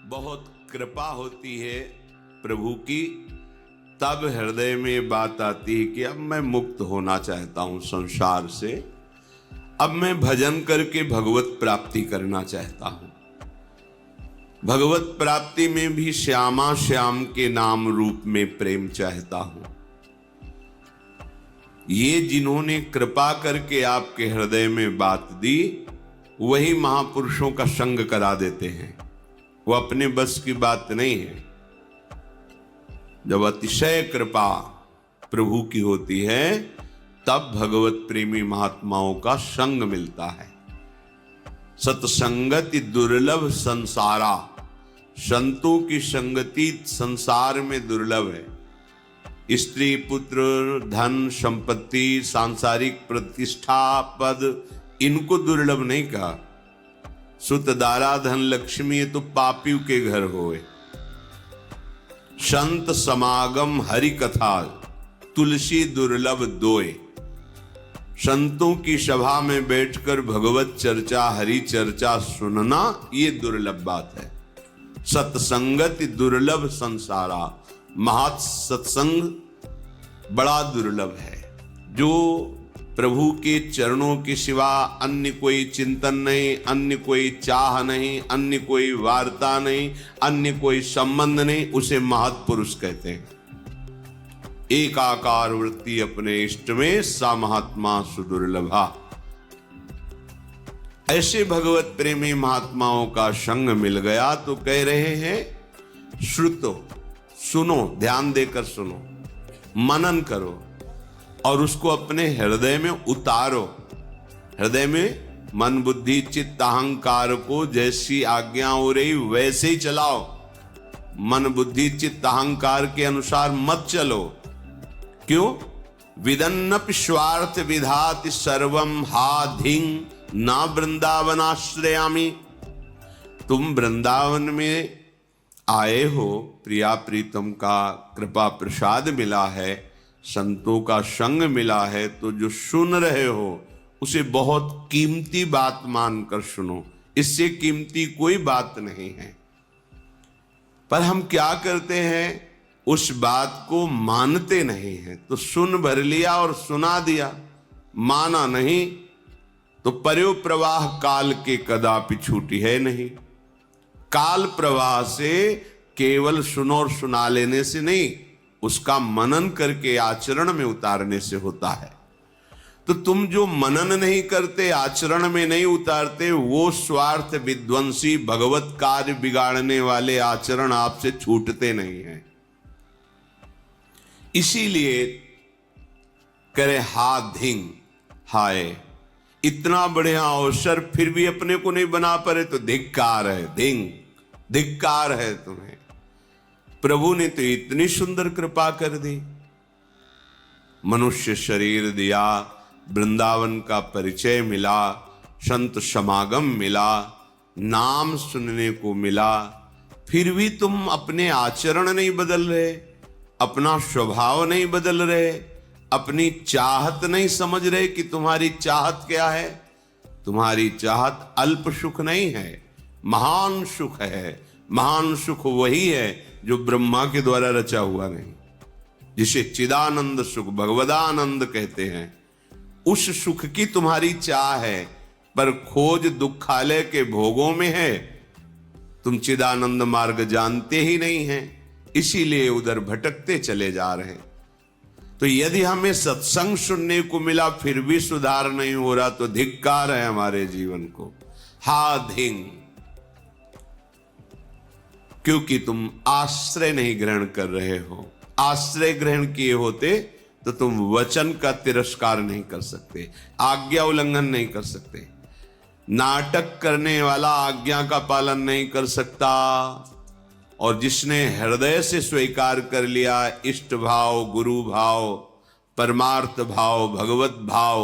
बहुत कृपा होती है प्रभु की, तब हृदय में बात आती है कि अब मैं मुक्त होना चाहता हूं संसार से, अब मैं भजन करके भगवत प्राप्ति करना चाहता हूं। भगवत प्राप्ति में भी श्यामा श्याम के नाम रूप में प्रेम चाहता हूं। ये जिन्होंने कृपा करके आपके हृदय में बात दी, वही महापुरुषों का संग करा देते हैं। वो अपने बस की बात नहीं है। जब अतिशय कृपा प्रभु की होती है, तब भगवत प्रेमी महात्माओं का संग मिलता है। सत्संगति दुर्लभ संसारा, संतों की संगति संसार में दुर्लभ है। स्त्री पुत्र धन संपत्ति सांसारिक प्रतिष्ठा पद, इनको दुर्लभ नहीं कहा। सुत दारा धन लक्ष्मी तो पापियों के घर होए। संत समागम हरि कथा, तुलसी दुर्लभ दोए। संतों की सभा में बैठकर भगवत चर्चा हरि चर्चा सुनना, ये दुर्लभ बात है। सत्संगति दुर्लभ संसारा, महत् सत्संग बड़ा दुर्लभ है। जो प्रभु के चरणों के सिवा अन्य कोई चिंतन नहीं, अन्य कोई चाह नहीं, अन्य कोई वार्ता नहीं, अन्य कोई संबंध नहीं, उसे महत्पुरुष कहते हैं। एकाकार वृत्ति अपने इष्ट में, सा महात्मा सुदुर्लभा। ऐसे भगवत प्रेमी महात्माओं का संग मिल गया तो कह रहे हैं श्रुतो, सुनो, ध्यान देकर सुनो, मनन करो और उसको अपने हृदय में उतारो। हृदय में मन बुद्धि चित्त अहंकार को जैसी आज्ञा हो रही वैसे ही चलाओ। मन बुद्धि चित्त अहंकार के अनुसार मत चलो। क्यों? विदन्नपि स्वार्थ विधाति सर्वम हा धिंग ना वृंदावनाश्रयामि। तुम वृंदावन में आए हो, प्रिया प्रीतम का कृपा प्रसाद मिला है, संतों का संग मिला है, तो जो सुन रहे हो उसे बहुत कीमती बात मानकर सुनो। इससे कीमती कोई बात नहीं है। पर हम क्या करते हैं, उस बात को मानते नहीं हैं। तो सुन भर लिया और सुना दिया, माना नहीं तो पर्यो प्रवाह काल के कदापि छूटी है नहीं। काल प्रवाह से केवल सुनो और सुना लेने से नहीं, उसका मनन करके आचरण में उतारने से होता है। तो तुम जो मनन नहीं करते, आचरण में नहीं उतारते, वो स्वार्थ विध्वंसी भगवत कार्य बिगाड़ने वाले आचरण आपसे छूटते नहीं हैं। इसीलिए करे हा धिंग, हाय इतना बढ़िया अवसर फिर भी अपने को नहीं बना पाए तो धिक्कार है। धिंग, धिक्कार है तुम्हें। प्रभु ने तो इतनी सुंदर कृपा कर दी, मनुष्य शरीर दिया, वृंदावन का परिचय मिला, संत समागम मिला, नाम सुनने को मिला, फिर भी तुम अपने आचरण नहीं बदल रहे, अपना स्वभाव नहीं बदल रहे, अपनी चाहत नहीं समझ रहे कि तुम्हारी चाहत क्या है। तुम्हारी चाहत अल्प सुख नहीं है, महान सुख है। महान सुख वही है जो ब्रह्मा के द्वारा रचा हुआ नहीं, जिसे चिदानंद सुख भगवदानंद कहते हैं। उस सुख की तुम्हारी चाह है, पर खोज दुखालय के भोगों में है। तुम चिदानंद मार्ग जानते ही नहीं हैं, इसीलिए उधर भटकते चले जा रहे हैं। तो यदि हमें सत्संग सुनने को मिला फिर भी सुधार नहीं हो रहा, तो धिक्कार है हमारे जीवन को। हा धिंग, क्योंकि तुम आश्रय नहीं ग्रहण कर रहे हो। आश्रय ग्रहण किए होते तो तुम वचन का तिरस्कार नहीं कर सकते, आज्ञा उल्लंघन नहीं कर सकते। नाटक करने वाला आज्ञा का पालन नहीं कर सकता, और जिसने हृदय से स्वीकार कर लिया इष्ट भाव, गुरु भाव, परमार्थ भाव, भगवत भाव,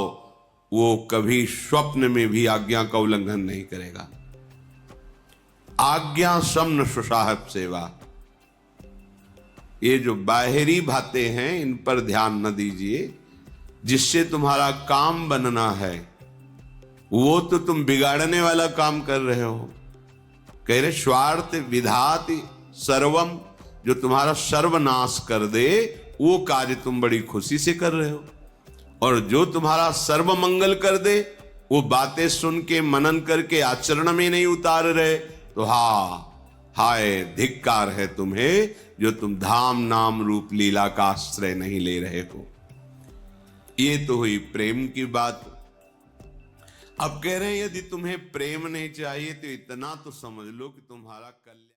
वो कभी स्वप्न में भी आज्ञा का उल्लंघन नहीं करेगा। आज्ञा समन सुसाहब सेवा, ये जो बाहरी बातें हैं इन पर ध्यान न दीजिए। जिससे तुम्हारा काम बनना है वो तो तुम बिगाड़ने वाला काम कर रहे हो। कह रहे स्वार्थ विधाति सर्वम, जो तुम्हारा सर्वनाश कर दे वो कार्य तुम बड़ी खुशी से कर रहे हो, और जो तुम्हारा सर्व मंगल कर दे वो बातें सुन के मनन करके आचरण में नहीं उतार रहे, तो हाय धिक्कार है तुम्हें जो तुम धाम नाम रूप लीला का आश्रय नहीं ले रहे हो। ये तो हुई प्रेम की बात। अब कह रहे हैं यदि तुम्हें प्रेम नहीं चाहिए तो इतना तो समझ लो कि तुम्हारा कल्याण